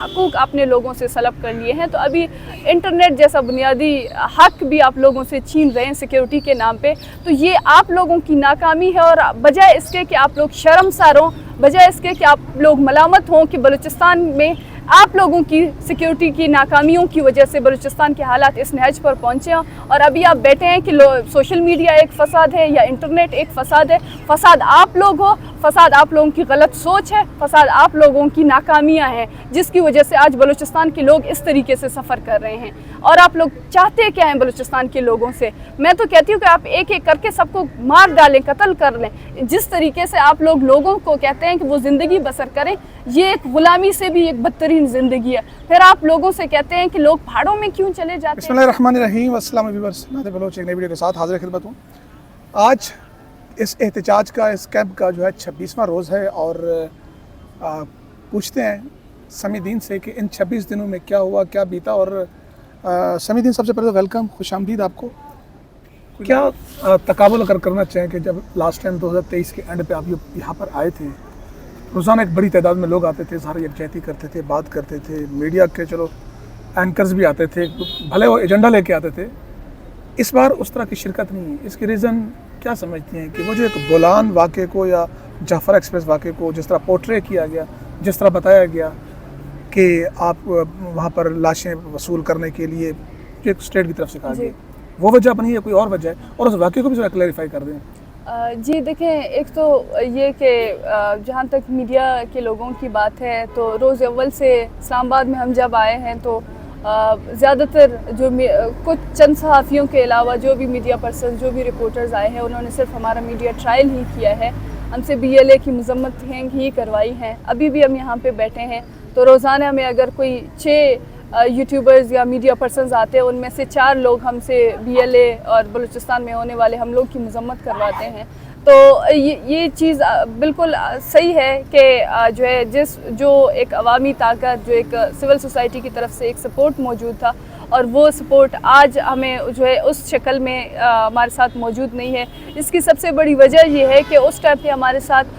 حقوق اپنے لوگوں سے سلب کر لیے ہیں، تو ابھی انٹرنیٹ جیسا بنیادی حق بھی آپ لوگوں سے چھین رہے ہیں سیکیورٹی کے نام پہ. تو یہ آپ لوگوں کی ناکامی ہے، اور بجائے اس کے کہ آپ لوگ شرمسار ہوں، بجائے اس کے کہ آپ لوگ ملامت ہوں کہ بلوچستان میں آپ لوگوں کی سیکیورٹی کی ناکامیوں کی وجہ سے بلوچستان کے حالات اس نہج پر پہنچے ہیں، اور ابھی آپ بیٹھے ہیں کہ سوشل میڈیا ایک فساد ہے یا انٹرنیٹ ایک فساد ہے. فساد آپ لوگ ہو، فساد آپ لوگوں کی غلط سوچ ہے، فساد آپ لوگوں کی ناکامیاں ہیں جس کی وجہ سے آج بلوچستان کے لوگ اس طریقے سے سفر کر رہے ہیں. اور آپ لوگ چاہتے کیا ہیں بلوچستان کے لوگوں سے؟ میں تو کہتی ہوں کہ آپ ایک ایک کر کے سب کو مار ڈالیں، قتل کر لیں. جس طریقے سے آپ لوگ لوگوں کو کہتے ہیں کہ وہ زندگی بسر کریں، یہ ایک غلامی سے بھی ایک بدترین زندگی ہے. پھر آپ لوگوں سے کہتے ہیں کہ لوگ پہاڑوں میں کیوں چلے جاتے ہیں. بسم اللہ الرحمن الرحیم. السلام علیکم. نادر بلوچ ایک نئی ویڈیو کے ساتھ حاضر خدمت ہوں. آج اس احتجاج کا، اس کیمپ کا جو ہے 26واں روز ہے، اور پوچھتے ہیں سمی دین سے کہ ان 26 دنوں میں کیا ہوا، کیا بیتا. اور سمی دین، سب سے پہلے ویلکم، خوش آمدید آپ کو. کیا تقابل اگر کرنا چاہیں کہ جب لاسٹ ٹائم 2023 کے اینڈ پہ آپ یہاں پر آئے تھے، روزانہ ایک بڑی تعداد میں لوگ آتے تھے، سارے یکجہتی کرتے تھے، بات کرتے تھے، میڈیا کے چلو اینکرز بھی آتے تھے، بھلے وہ ایجنڈا لے کے آتے تھے. اس بار اس طرح کی شرکت نہیں ہے. اس کی ریزن کیا سمجھتی ہیں کہ وہ جو ایک بولان واقعے کو یا جعفر ایکسپریس واقعے کو جس طرح پورٹرے کیا گیا، جس طرح بتایا گیا کہ آپ وہاں پر لاشیں وصول کرنے کے لیے جو ایک اسٹیٹ کی طرف سے کہا گیا، وہ وجہ بنی ہے کوئی اور وجہ ہے؟ اور اس واقعے کو بھی ذرا کلیریفائی کر دیں. جی دیکھیں، ایک تو یہ کہ جہاں تک میڈیا کے لوگوں کی بات ہے تو روز اول سے اسلام آباد میں ہم جب آئے ہیں تو زیادہ تر جو کچھ چند صحافیوں کے علاوہ جو بھی میڈیا پرسن، جو بھی رپورٹرز آئے ہیں، انہوں نے صرف ہمارا میڈیا ٹرائل ہی کیا ہے. ہم سے BLA کی مذمت ہی کروائی ہیں. ابھی بھی ہم یہاں پہ بیٹھے ہیں تو روزانہ میں اگر کوئی 6 یوٹیوبرز یا میڈیا پرسنز آتے ہیں، ان میں سے 4 لوگ ہم سے BLA اور بلوچستان میں ہونے والے حملوں کی مذمت کرواتے ہیں. تو یہ چیز بالکل صحیح ہے کہ جو ایک عوامی طاقت، جو ایک سول سوسائٹی کی طرف سے ایک سپورٹ موجود تھا، اور وہ سپورٹ آج ہمیں اس شکل میں ہمارے ساتھ موجود نہیں ہے. اس کی سب سے بڑی وجہ یہ ہے کہ اس ٹائم پہ ہمارے ساتھ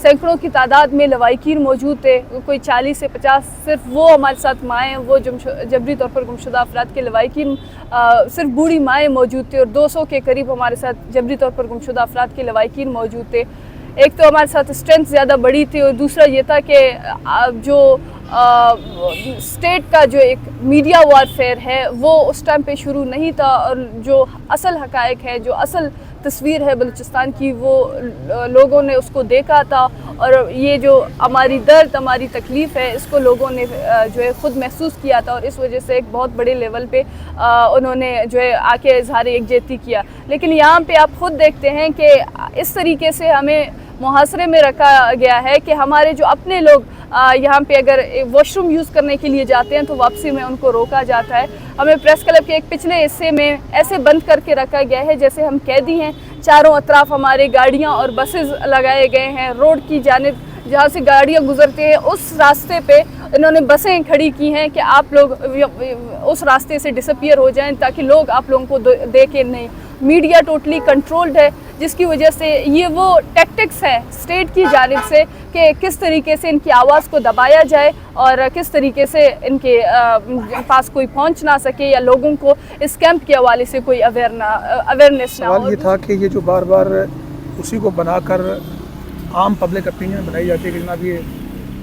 سینکڑوں کی تعداد میں لوائقین موجود تھے، کوئی 40 سے 50 صرف وہ ہمارے ساتھ مائیں، وہ جبری طور پر گمشدہ افراد کے لوائقین صرف بوڑھی مائیں موجود تھے، اور 200 کے قریب ہمارے ساتھ جبری طور پر گمشدہ افراد کے لوائقین موجود تھے. ایک تو ہمارے ساتھ اسٹرینتھ زیادہ بڑی تھی، اور دوسرا یہ تھا کہ جو اسٹیٹ کا جو ایک میڈیا وارفیئر ہے وہ اس ٹائم پہ شروع نہیں تھا، اور جو اصل حقائق ہے، جو اصل تصویر ہے بلوچستان کی، وہ لوگوں نے اس کو دیکھا تھا. اور یہ جو ہماری درد، ہماری تکلیف ہے، اس کو لوگوں نے جو ہے خود محسوس کیا تھا، اور اس وجہ سے ایک بہت بڑے لیول پہ انہوں نے جو ہے آ کے اظہار یکجہتی کیا. لیکن یہاں پہ آپ خود دیکھتے ہیں کہ اس طریقے سے ہمیں محاصرے میں رکھا گیا ہے کہ ہمارے جو اپنے لوگ یہاں پہ اگر واش روم یوز کرنے کے لیے جاتے ہیں تو واپسی میں ان کو روکا جاتا ہے. ہمیں پریس کلب کے ایک پچھلے حصے میں ایسے بند کر کے رکھا گیا ہے جیسے ہم قیدی ہیں. چاروں اطراف ہمارے گاڑیاں اور بسز لگائے گئے ہیں. روڈ کی جانب جہاں سے گاڑیاں گزرتے ہیں اس راستے پہ انہوں نے بسیں کھڑی کی ہیں کہ آپ لوگ اس راستے سے ڈسپیئر ہو جائیں تاکہ لوگ آپ لوگوں کو دیکھیں نہیں. میڈیا ٹوٹلی کنٹرولڈ ہے، جس کی وجہ سے یہ وہ ٹیکٹکس ہیں اسٹیٹ کی جانب سے کہ کس طریقے سے ان کی آواز کو دبایا جائے اور کس طریقے سے ان کے پاس کوئی پہنچ نہ سکے یا لوگوں کو اس کیمپ کے حوالے سے کوئی اویئرنیس نہ ہو. سوال یہ تھا کہ یہ جو بار بار اسی کو بنا کر عام پبلک اپینین بنائی جاتی ہے کہ جناب یہ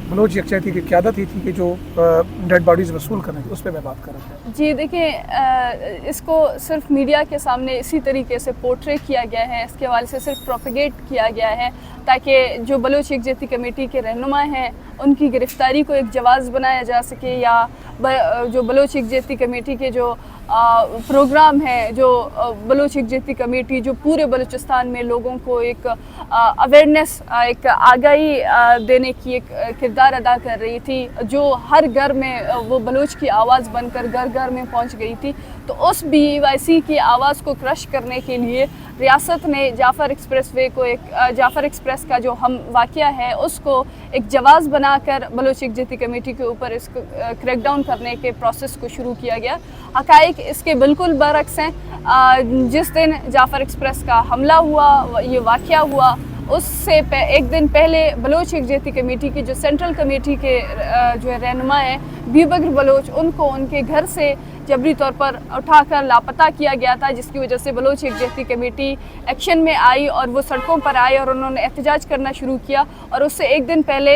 بلوچ یکجہتی کی قیادت ہی تھی کہ جو ڈیڈ باڈیز وصول کرنے کی، اس پہ میں بات کر رہا تھا. جی دیکھیں، اس کو صرف میڈیا کے سامنے اسی طریقے سے پورٹرے کیا گیا ہے، اس کے حوالے سے صرف پروپیگیٹ کیا گیا ہے تاکہ جو بلوچ یکجہتی کمیٹی کے رہنما ہیں ان کی گرفتاری کو ایک جواز بنایا جا سکے، یا جو بلوچ یکجہتی کمیٹی کے جو پروگرام ہے، جو بلوچ یکجہتی کمیٹی جو پورے بلوچستان میں لوگوں کو ایک اویئرنیس، ایک آگاہی دینے کی ایک کردار ادا کر رہی تھی، جو ہر گھر میں وہ بلوچ کی آواز بن کر گھر گھر میں پہنچ گئی تھی. تو اس BYC کی آواز کو کرش کرنے کے لیے ریاست نے جعفر ایکسپریس وے کو، ایک جعفر ایکسپریس کا جو واقعہ ہے اس کو ایک جواز بنا کر بلوچ یکجہتی کمیٹی کے اوپر اس کو کریک ڈاؤن کرنے کے پروسیس کو شروع کیا گیا. حقائق اس کے بالکل برعکس ہیں. جس دن جعفر ایکسپریس کا حملہ ہوا، یہ واقعہ ہوا، اس سے ایک دن پہلے بلوچ یکجہتی کمیٹی کی جو سینٹرل کمیٹی کے جو ہے رہنما ہیں بی بکر بلوچ، ان کو ان کے گھر سے جبری طور پر اٹھا کر لاپتہ کیا گیا تھا، جس کی وجہ سے بلوچ یکجہتی کمیٹی ایکشن میں آئی اور وہ سڑکوں پر آئے اور انہوں نے احتجاج کرنا شروع کیا. اور اس سے ایک دن پہلے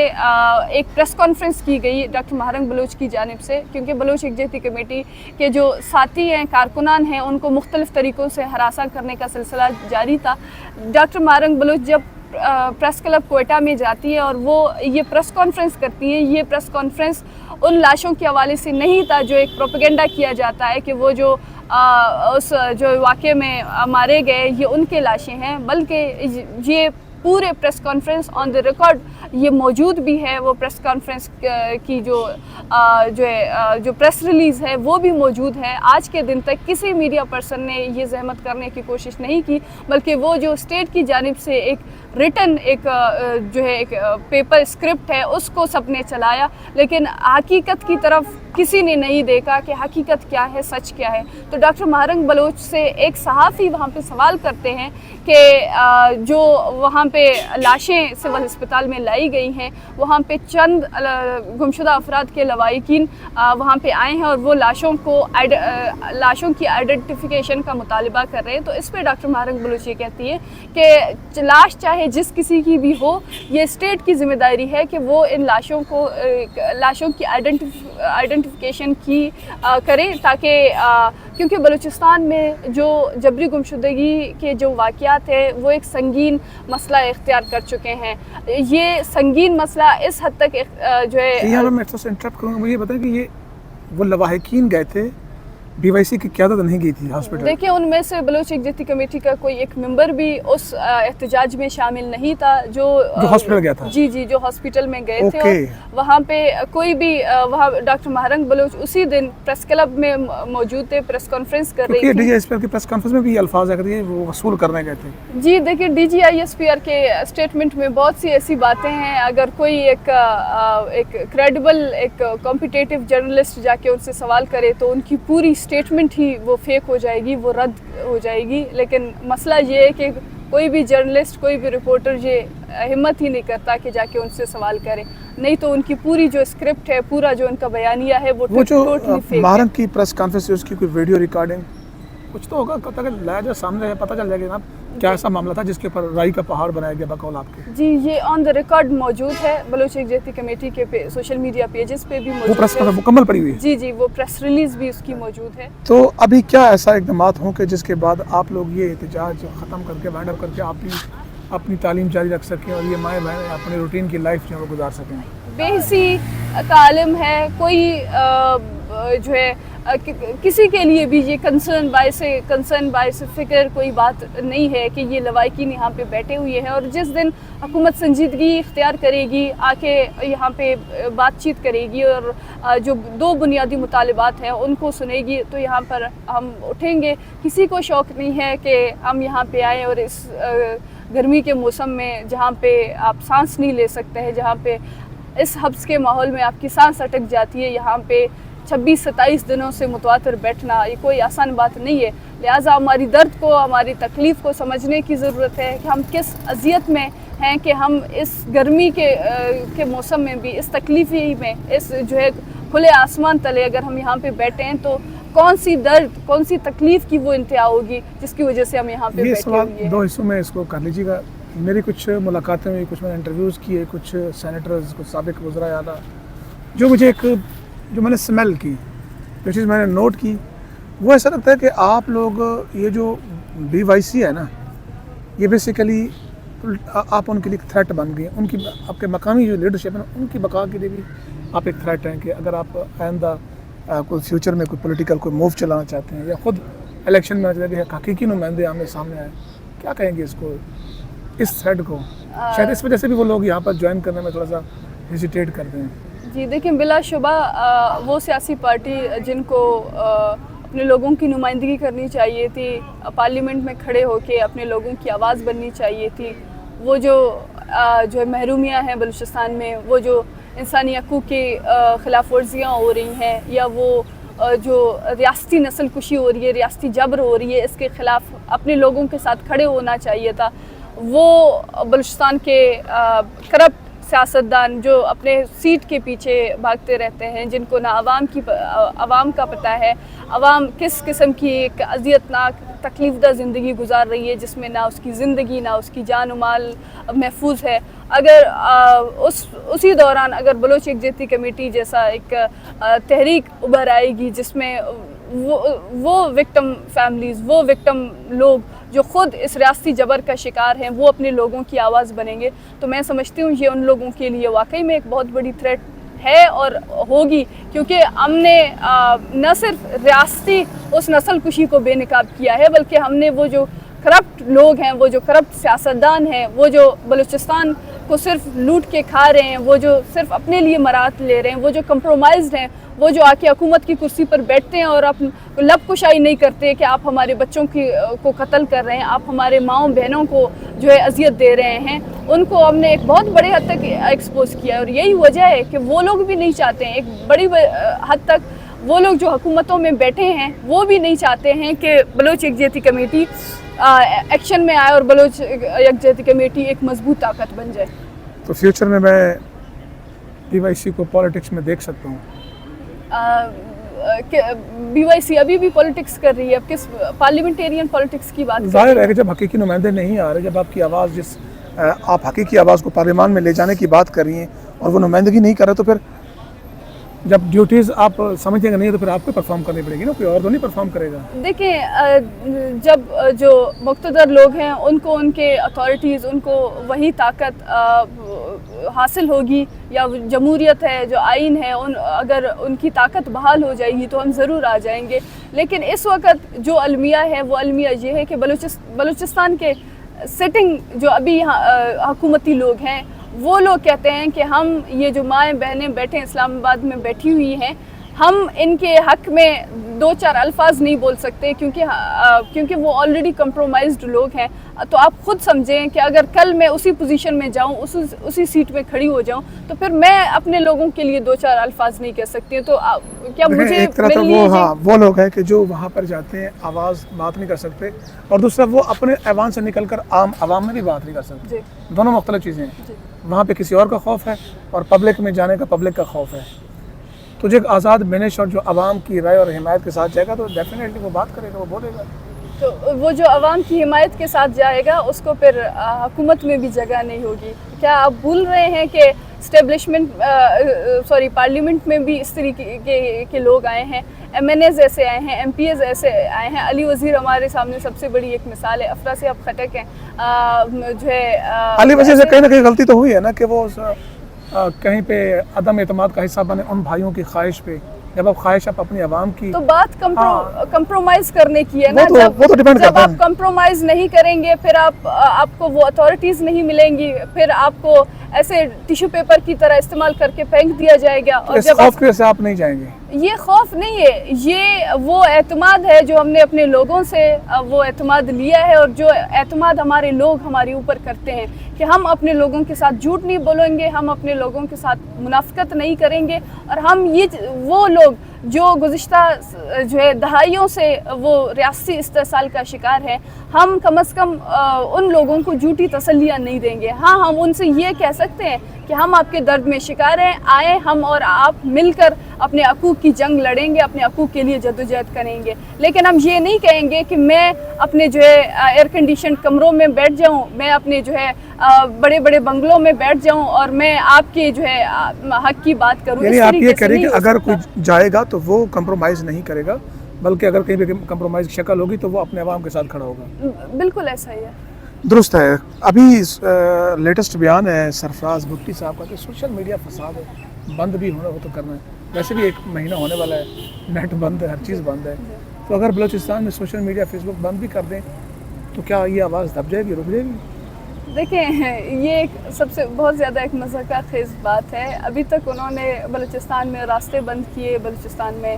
ایک پریس کانفرنس کی گئی ڈاکٹر مہارنگ بلوچ کی جانب سے، کیونکہ بلوچ یکجہتی کمیٹی کے جو ساتھی ہیں، کارکنان ہیں، ان کو مختلف طریقوں سے ہراساں کرنے کا سلسلہ جاری تھا. ڈاکٹر مہارنگ بلوچ جب پریس کلب کوئٹہ میں جاتی ہے اور وہ یہ پریس کانفرنس کرتی ہیں، یہ پریس کانفرنس ان لاشوں کے حوالے سے نہیں تھا جو ایک پروپیگنڈا کیا جاتا ہے کہ وہ جو اس جو واقعے میں مارے گئے یہ ان کے لاشیں ہیں، بلکہ یہ پورے press conference on the record یہ موجود بھی ہے. وہ پریس کانفرنس کی جو پریس ریلیز ہے وہ بھی موجود ہے. آج کے دن تک کسی میڈیا پرسن نے یہ زحمت کرنے کی کوشش نہیں کی، بلکہ وہ جو اسٹیٹ کی جانب سے ایک ریٹن ایک جو ہے ایک پیپر اسکرپٹ ہے اس کو سب نے چلایا، لیکن حقیقت کی طرف کسی نے نہیں دیکھا کہ حقیقت کیا ہے، سچ کیا ہے. تو ڈاکٹر مہارنگ بلوچ سے ایک صحافی وہاں پہ سوال کرتے ہیں کہ جو وہاں پہ لاشیں سول ہسپتال میں لائی گئی ہیں، وہاں پہ چند گمشدہ افراد کے لواحقین وہاں پہ آئے ہیں اور وہ لاشوں کی آئیڈینٹیفیکیشن کا مطالبہ کر رہے ہیں. تو اس پہ ڈاکٹر مہارنگ بلوچ یہ کہتی ہے کہ لاش چاہے جس کسی کی بھی ہو، یہ اسٹیٹ کی ذمہ داری ہے کہ وہ ان لاشوں کی آئیڈینٹیفیکیشن کی کرے، تاکہ کیونکہ بلوچستان میں جو جبری گمشدگی کے جو واقعات ہیں وہ ایک سنگین مسئلہ اختیار کر چکے ہیں. یہ سنگین مسئلہ اس حد تک جو ہے یہاں میں انٹرپٹ کروں گا، مجھے بتائیں کہ یہ وہ لواحقین گئے تھے، بی وائی سی کی قیادت نہیں گئی تھی ہاسپٹل؟ دیکھیں ان میں سے بلوچ یکجہتی کمیٹی کا کوئی ایک ممبر بھی اس احتجاج میں شامل نہیں تھا جو ہاسپٹل گیا تھا. جی جو ہاسپٹل میں گئے تھے. اور وہاں پہ کوئی بھی وہاں ڈاکٹر مہارنگ بلوچ اسی دن پریس کلب میں موجود تھے، پریس کانفرنس کر رہی تھی. D G S P R کی پریس کانفرنس میں بھی الفاظ آ گئے وہ وصول کرنے گئے تھے. جی دیکھیے D G I S P R کے اسٹیٹمنٹ میں بہت سی ایسی باتیں ہیں، اگر کوئی ایک کریڈیبل ایک کمپیٹیٹو جرنلسٹ جا کے ان سے سوال کرے تو ان کی پوری اسٹیٹمنٹ ہی وہ فیک ہو جائے گی، وہ رد ہو جائے گی. لیکن مسئلہ یہ ہے کہ کوئی بھی جرنلسٹ، کوئی بھی رپورٹر یہ ہمت ہی نہیں کرتا کہ جا کے ان سے سوال کرے، نہیں تو ان کی پوری جو اسکرپٹ ہے، پورا جو ان کا بیانیہ ہے وہ ٹوٹلی فیک ہے. مہارنگ کی پریس کانفرنس اس کی کوئی ویڈیو ریکارڈنگ کچھ تو ہوگا، کب تک لایا جائے سامنے پتہ چل جائے گا جناب کیا ایسا معاملہ تھا جس کے اوپر رائی کا پہاڑ بنایا گیا بقول آپ کے؟ جی یہ آن دا ریکارڈ موجود ہے، بلوچ یکجہتی کمیٹی کے سوشل میڈیا پیجز پہ بھی موجود ہے. وہ مکمل پڑی ہوئی ہے؟ جی وہ پریس ریلیز بھی اس کی موجود ہے. تو ابھی کیا ایسا اقدامات ہوں کہ جس کے بعد آپ لوگ یہ احتجاج ختم کر کے وائنڈ اپ کر کے اپنی تعلیم جاری رکھ سکیں اور یہ مائیں بہنیں اپنے روٹین کی لائف جو ہے وہ گزار سکیں؟ بے حسی کا عالم ہے، کوئی جو ہے کسی کے لیے بھی یہ کنسرن باعث فکر کوئی بات نہیں ہے کہ یہ لواحقین یہاں پہ بیٹھے ہوئے ہیں. اور جس دن حکومت سنجیدگی اختیار کرے گی، آ کے یہاں پہ بات چیت کرے گی اور جو دو بنیادی مطالبات ہیں ان کو سنے گی، تو یہاں پر ہم اٹھیں گے. کسی کو شوق نہیں ہے کہ ہم یہاں پہ آئیں اور اس گرمی کے موسم میں جہاں پہ آپ سانس نہیں لے سکتے ہیں، جہاں پہ اس حبس کے ماحول میں آپ کی سانس اٹک جاتی ہے، یہاں پہ 26-27 دنوں سے متواتر بیٹھنا یہ کوئی آسان بات نہیں ہے. لہٰذا ہماری درد کو، ہماری تکلیف کو سمجھنے کی ضرورت ہے کہ ہم کس اذیت میں ہیں، کہ ہم اس گرمی کے موسم میں بھی، اس تکلیفی میں، اس جو ہے کھلے آسمان تلے اگر ہم یہاں پہ بیٹھے ہیں تو کون سی درد، کون سی تکلیف کی وہ انتہا ہوگی جس کی وجہ سے ہم یہاں پہ بیٹھے ہوئے ہیں. 2 حصوں میں اس کو کر لیجیے گا. میری کچھ ملاقاتیں ہوئی، کچھ میں نے انٹرویوز کیے، کچھ سینیٹرز، کچھ سابق وزراء اعلیٰ، جو میں نے سمیل کی، جو چیز میں نے نوٹ کی، وہ ایسا لگتا ہے کہ آپ لوگ یہ جو بی وائی سی ہے نا، یہ بیسیکلی آپ ان کے لیے تھریٹ بن گئے. ان کی آپ کے مقامی جو لیڈرشپ ہے ان کی بقا کے لیے بھی آپ ایک تھریٹ ہیں کہ اگر آپ آئندہ کوئی فیوچر میں کوئی پولیٹیکل کوئی موو چلانا چاہتے ہیں یا خود الیکشن میں حقیقی نمائندے آمنے سامنے آئے، کیا کہیں گے اس تھریڈ کو؟ شاید اس وجہ سے بھی وہ لوگ یہاں پر جوائن کرنے میں تھوڑا سا ہیزیٹیٹ کرتے ہیں. جی دیکھیں، بلا شبہ وہ سیاسی پارٹی جن کو اپنے لوگوں کی نمائندگی کرنی چاہیے تھی، پارلیمنٹ میں کھڑے ہو کے اپنے لوگوں کی آواز بننی چاہیے تھی، وہ جو ہے محرومیاں ہیں بلوچستان میں، وہ جو انسانی حقوق کی خلاف ورزیاں ہو رہی ہیں، یا وہ جو ریاستی نسل کشی ہو رہی ہے، ریاستی جبر ہو رہی ہے، اس کے خلاف اپنے لوگوں کے ساتھ کھڑے ہونا چاہیے تھا. وہ بلوچستان کے کرپٹ سیاستدان جو اپنے سیٹ کے پیچھے بھاگتے رہتے ہیں، جن کو نہ عوام کا پتہ ہے، عوام کس قسم کی ایک اذیتناک تکلیف دہ زندگی گزار رہی ہے، جس میں نہ اس کی زندگی نہ اس کی جان و مال محفوظ ہے. اگر اسی دوران اگر بلوچ یکجہتی کمیٹی جیسا ایک تحریک ابھر آئے گی جس میں وہ وکٹم فیملیز، وہ وکٹم لوگ جو خود اس ریاستی جبر کا شکار ہیں، وہ اپنے لوگوں کی آواز بنیں گے، تو میں سمجھتی ہوں یہ ان لوگوں کے لیے واقعی میں ایک بہت بڑی تھریٹ ہے اور ہوگی، کیونکہ ہم نے نہ صرف ریاستی اس نسل کشی کو بے نقاب کیا ہے، بلکہ ہم نے وہ جو کرپٹ لوگ ہیں، وہ جو کرپٹ سیاستدان ہیں، وہ جو بلوچستان کو صرف لوٹ کے کھا رہے ہیں، وہ جو صرف اپنے لیے مراد لے رہے ہیں، وہ جو کمپرومائزڈ ہیں، وہ جو آ کے حکومت کی کرسی پر بیٹھتے ہیں اور لب کشائی نہیں کرتے کہ آپ ہمارے بچوں کو قتل کر رہے ہیں، آپ ہمارے ماؤں بہنوں کو جو ہے اذیت دے رہے ہیں، ان کو ہم نے ایک بہت بڑے حد تک ایکسپوز کیا ہے. اور یہی وجہ ہے کہ وہ لوگ بھی نہیں چاہتے ہیں، ایک بڑی حد تک وہ لوگ جو حکومتوں میں بیٹھے ہیں وہ بھی نہیں چاہتے ہیں کہ بلوچ یکجہتی کمیٹی ایکشن میں آئے اور بلوچ یکجہتی کمیٹی ایک مضبوط طاقت بن جائے. تو فیوچر میں بی وائی سی کو پالیٹکس میں دیکھ سکتا ہوں؟ بی وائی سی ابھی بھی پولیٹکس کر رہی ہے. اب کس پارلیمنٹیرین پولیٹکس کی بات؟ ظاہر ہے کہ جب حقیقی نمائندے نہیں آ رہے، جب آپ کی آواز آپ حقیقی آواز کو پارلیمان میں لے جانے کی بات کر رہی ہیں اور وہ نمائندگی نہیں کر رہے، تو پھر جب ڈیوٹیز آپ سمجھیں گے نہیں تو پھر آپ کو پرفارم کرنی پڑے گی نا، کوئی اور تو نہیں پرفارم کرے گا. دیکھیں، جب جو مقتدر لوگ ہیں ان کو ان کے اتھارٹیز، ان کو وہی طاقت حاصل ہوگی، یا جمہوریت ہے، جو آئین ہے، اگر ان کی طاقت بحال ہو جائے گی تو ہم ضرور آ جائیں گے. لیکن اس وقت جو المیہ ہے وہ المیہ یہ ہے کہ بلوچستان کے سٹنگ جو ابھی حکومتی لوگ ہیں وہ لوگ کہتے ہیں کہ ہم یہ جو مائیں بہنیں بیٹھے اسلام آباد میں بیٹھی ہوئی ہیں، ہم ان کے حق میں دو چار الفاظ نہیں بول سکتے کیونکہ وہ آلریڈی کمپرومائزڈ لوگ ہیں. تو آپ خود سمجھیں کہ اگر کل میں اسی پوزیشن میں جاؤں، اسی سیٹ میں کھڑی ہو جاؤں، تو پھر میں اپنے لوگوں کے لیے دو چار الفاظ نہیں کہہ سکتی. تو کیا مجھے ایک طرح وہ لوگ ہیں کہ جو وہاں پر جاتے ہیں آواز بات نہیں کر سکتے، اور دوسرا وہ اپنے ایوان سے نکل کر عام عوام میں بھی بات نہیں کر سکتے. دونوں مختلف چیزیں ہیں. وہاں پہ کسی اور کا خوف ہے اور پبلک میں جانے کا پبلک کا خوف ہے. تو جو ایک آزاد بینش اور جو عوام کی رائے اور حمایت کے ساتھ جائے گا تو ڈیفینیٹلی وہ بات کرے گا، وہ بولے گا. تو وہ جو عوام کی حمایت کے ساتھ جائے گا اس کو پھر حکومت میں بھی جگہ نہیں ہوگی. کیا آپ بھول رہے ہیں کہ پارلیمنٹ میں بھی اس طریقے کے لوگ آئے ہیں، ایم این ایز ایسے آئے ہیں، ایم پی ایز ایسے آئے ہیں. علی وزیر ہمارے سامنے سب سے بڑی ایک مثال ہے. افراسیاب خٹک ہیں جو ہے. علی وزیر سے کہیں نہ کہیں غلطی تو ہوئی ہے نا کہ وہ کہیں پہ عدم اعتماد کا حصہ بنے ان بھائیوں کی خواہش پہ. جب آپ خواہش آپ اپنی عوام کی، تو بات کمپرومائز کرنے کی ہے نا. جب آپ کمپرومائز نہیں کریں گے پھر آپ کو وہ اتھارٹیز نہیں ملیں گی، پھر آپ کو ایسے ٹیشو پیپر کی طرح استعمال کر کے پھینک دیا جائے گا. اور اس خوف کی وجہ سے آپ نہیں جائیں گے. یہ خوف نہیں ہے، یہ وہ اعتماد ہے جو ہم نے اپنے لوگوں سے وہ اعتماد لیا ہے، اور جو اعتماد ہمارے لوگ ہمارے اوپر کرتے ہیں کہ ہم اپنے لوگوں کے ساتھ جھوٹ نہیں بولیں گے، ہم اپنے لوگوں کے ساتھ منافقت نہیں کریں گے. اور ہم وہ لوگ جو گزشتہ جو ہے دہائیوں سے وہ ریاستی استحصال کا شکار ہے، ہم کم از کم ان لوگوں کو جھوٹی تسلیاں نہیں دیں گے. ہاں، ہم ان سے یہ کہہ سکتے ہیں کہ ہم آپ کے درد میں شکار ہیں، آئیں ہم اور آپ مل کر اپنے حقوق کی جنگ لڑیں گے، اپنے حقوق کے لیے جدوجہد کریں گے. لیکن ہم یہ نہیں کہیں گے کہ میں اپنے جو ہے ایئر کنڈیشن کمروں میں بیٹھ جاؤں، میں اپنے جو ہے بڑے بڑے بنگلوں میں بیٹھ جاؤں اور میں آپ کے جو ہے حق کی بات کروں. یعنی آپ یہ کہہ رہے ہیں کہ اگر کوئی جائے گا تو وہ کمپرومائز نہیں کرے گا، بلکہ اگر کہیں پہ کمپرومائز کی شکل ہوگی تو وہ اپنے عوام کے ساتھ کھڑا ہوگا. بالکل ایسا ہی ہے. درست ہے. ابھی لیٹسٹ بیان ہے سرفراز بھٹی صاحب کا کہ سوشل میڈیا فساد ہے، بند بھی ہونا ہو تو کرنا ہے. ویسے بھی 1 مہینہ ہونے والا ہے، نیٹ بند ہے، ہر چیز بند ہے. تو اگر بلوچستان میں سوشل میڈیا فیس بک بند بھی کر دیں تو کیا یہ آواز دب جائے گی، رک جائے گی؟ دیکھیں، یہ ایک سب سے بہت زیادہ ایک مضحکہ خیز بات ہے. ابھی تک انہوں نے بلوچستان میں راستے بند کیے. بلوچستان میں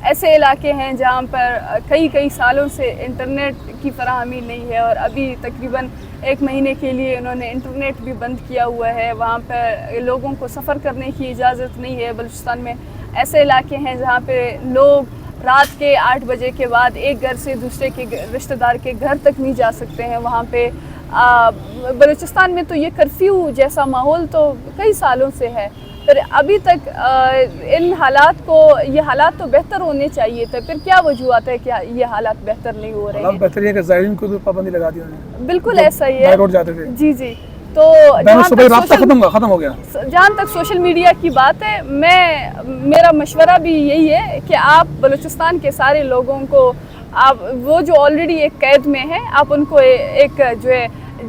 ایسے علاقے ہیں جہاں پر کئی سالوں سے انٹرنیٹ کی فراہمی نہیں ہے، اور ابھی تقریباً 1 مہینے کے لیے انہوں نے انٹرنیٹ بھی بند کیا ہوا ہے. وہاں پر لوگوں کو سفر کرنے کی اجازت نہیں ہے. بلوچستان میں ایسے علاقے ہیں جہاں پہ لوگ رات کے 8 بجے کے بعد ایک گھر سے دوسرے کے رشتہ دار کے گھر تک نہیں جا سکتے ہیں. وہاں پہ بلوچستان میں تو یہ کرفیو جیسا ماحول تو کئی سالوں سے ہے، پھر ابھی تک ان حالات کو، یہ حالات تو بہتر ہونے چاہیے تھے، پھر کیا وجوہات ہے کہ یہ حالات بہتر نہیں ہو رہے ہیں؟ حالات بہتر ہے کہ زائرین کو بھی پابندی لگا دی انہوں نے، بالکل ایسا ہی ہے، بائی روڈ جاتے تھے جی جی۔ تو رابطہ ختم ہو گیا۔ جہاں تک سوشل میڈیا کی بات ہے، میرا مشورہ بھی یہی ہے کہ آپ بلوچستان کے سارے لوگوں کو، آپ وہ جو آلریڈی ایک قید میں ہیں، آپ ان کو ایک جو ہے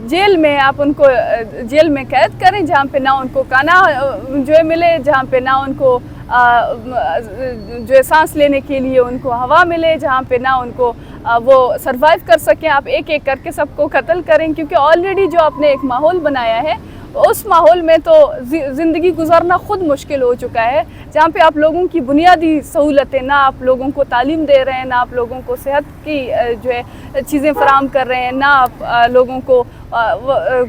جیل میں، آپ ان کو جیل میں قید کریں، جہاں پہ نہ ان کو کھانا جو ہے ملے، جہاں پہ نہ ان کو جو ہے سانس لینے کے لیے ان کو ہوا ملے، جہاں پہ نہ ان کو وہ سروائیو کر سکیں۔ آپ ایک ایک کر کے سب کو قتل کریں، کیونکہ آلریڈی جو آپ نے ایک ماحول بنایا ہے، اس ماحول میں تو زندگی گزارنا خود مشکل ہو چکا ہے، جہاں پہ آپ لوگوں کی بنیادی سہولتیں، نہ آپ لوگوں کو تعلیم دے رہے ہیں، نہ آپ لوگوں کو صحت کی جو ہے چیزیں فراہم کر رہے ہیں، نہ آپ لوگوں کو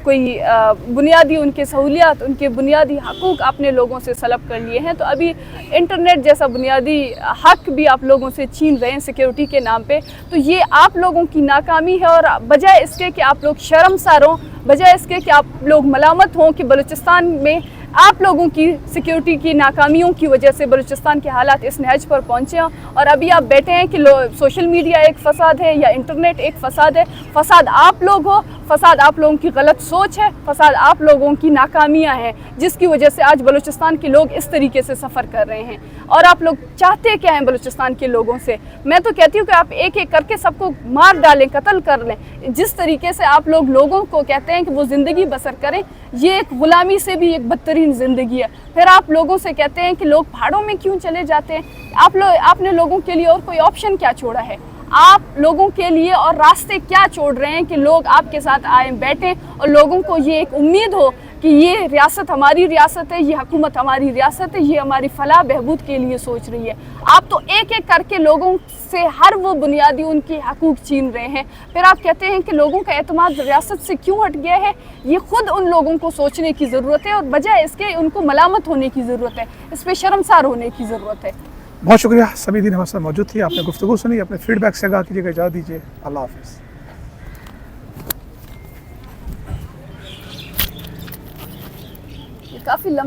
کوئی بنیادی ان کے سہولیات، ان کے بنیادی حقوق آپ نے لوگوں سے سلب کر لیے ہیں۔ تو ابھی انٹرنیٹ جیسا بنیادی حق بھی آپ لوگوں سے چھین رہے ہیں سیکیورٹی کے نام پہ، تو یہ آپ لوگوں کی ناکامی ہے، اور بجائے اس کے کہ آپ لوگ شرمسار ہوں، بجائے اس کے کہ آپ لوگ ملامت ہوں کہ بلوچستان میں آپ لوگوں کی سیکیورٹی کی ناکامیوں کی وجہ سے بلوچستان کے حالات اس نہج پر پہنچے ہیں، اور ابھی آپ بیٹھے ہیں کہ سوشل میڈیا ایک فساد ہے یا انٹرنیٹ ایک فساد ہے۔ فساد آپ لوگ ہو، فساد آپ لوگوں کی غلط سوچ ہے، فساد آپ لوگوں کی ناکامیاں ہیں، جس کی وجہ سے آج بلوچستان کے لوگ اس طریقے سے سفر کر رہے ہیں۔ اور آپ لوگ چاہتے کیا ہیں بلوچستان کے لوگوں سے؟ میں تو کہتی ہوں کہ آپ ایک ایک کر کے سب کو مار ڈالیں، قتل کر لیں۔ جس طریقے سے آپ لوگ لوگوں کو کہتے ہیں کہ وہ زندگی بسر کریں، یہ ایک غلامی سے بھی ایک بدترین زندگی ہے۔ پھر آپ لوگوں سے کہتے ہیں کہ لوگ پہاڑوں میں کیوں چلے جاتے ہیں؟ آپ نے لوگوں کے لیے اور کوئی آپشن کیا چھوڑا ہے؟ آپ لوگوں کے لیے اور راستے کیا چھوڑ رہے ہیں کہ لوگ آپ کے ساتھ آئیں، بیٹھیں، اور لوگوں کو یہ ایک امید ہو کہ یہ ریاست ہماری ریاست ہے، یہ حکومت ہماری ریاست ہے، یہ ہماری فلاح بہبود کے لیے سوچ رہی ہے۔ آپ تو ایک ایک کر کے لوگوں سے ہر وہ بنیادی ان کی حقوق چھین رہے ہیں، پھر آپ کہتے ہیں کہ لوگوں کا اعتماد ریاست سے کیوں ہٹ گیا ہے؟ یہ خود ان لوگوں کو سوچنے کی ضرورت ہے، اور بجائے اس کے ان کو ملامت ہونے کی ضرورت ہے، اس پہ شرمسار ہونے کی ضرورت ہے۔ بہت شکریہ، سبھی دن ہمارے ساتھ موجود تھی، آپ نے گفتگو سنی، اپنے فیڈ بیک سے آگاہ کیجیے گا، اجازت دیجیے، اللہ حافظ۔ کافی لمبا